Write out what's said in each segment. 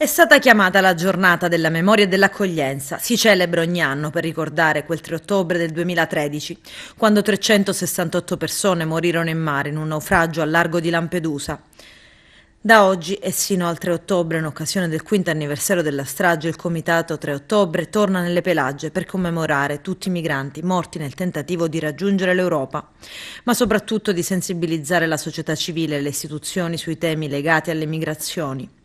È stata chiamata la giornata della memoria e dell'accoglienza. Si celebra ogni anno per ricordare quel 3 ottobre del 2013, quando 368 persone morirono in mare in un naufragio al largo di Lampedusa. Da oggi e sino al 3 ottobre, in occasione del quinto anniversario della strage, il Comitato 3 ottobre torna nelle Pelagie per commemorare tutti i migranti morti nel tentativo di raggiungere l'Europa, ma soprattutto di sensibilizzare la società civile e le istituzioni sui temi legati alle migrazioni.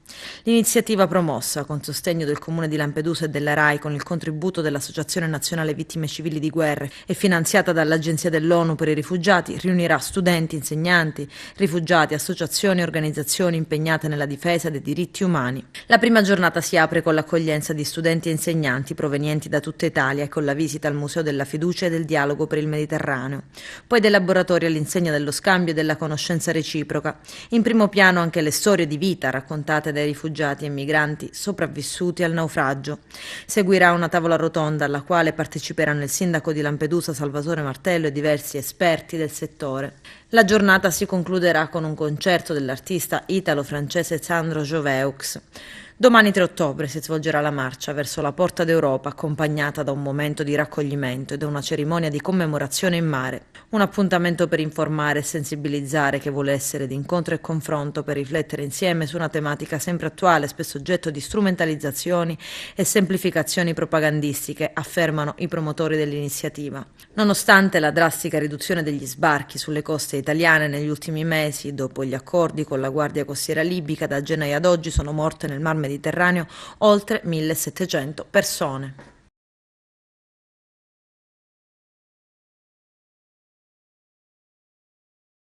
L'iniziativa promossa con sostegno del Comune di Lampedusa e della RAI con il contributo dell'Associazione Nazionale Vittime Civili di Guerre e finanziata dall'Agenzia dell'ONU per i Rifugiati riunirà studenti, insegnanti, rifugiati, associazioni e organizzazioni impegnate nella difesa dei diritti umani. La prima giornata si apre con l'accoglienza di studenti e insegnanti provenienti da tutta Italia e con la visita al Museo della Fiducia e del Dialogo per il Mediterraneo, poi dei laboratori all'insegna dello scambio e della conoscenza reciproca. In primo piano anche le storie di vita raccontate dai rifugiati e migranti sopravvissuti al naufragio. Seguirà una tavola rotonda alla quale parteciperanno il sindaco di Lampedusa Salvatore Martello e diversi esperti del settore. La giornata si concluderà con un concerto dell'artista italo-francese Sandro Joveux. Domani 3 ottobre si svolgerà la marcia verso la Porta d'Europa, accompagnata da un momento di raccoglimento e da una cerimonia di commemorazione in mare. Un appuntamento per informare e sensibilizzare che vuole essere di incontro e confronto per riflettere insieme su una tematica sempre attuale, spesso oggetto di strumentalizzazioni e semplificazioni propagandistiche, affermano i promotori dell'iniziativa. Nonostante la drastica riduzione degli sbarchi sulle coste italiane negli ultimi mesi, dopo gli accordi con la Guardia Costiera libica, da gennaio ad oggi sono morte nel Mar Mediterraneo oltre 1.700 persone.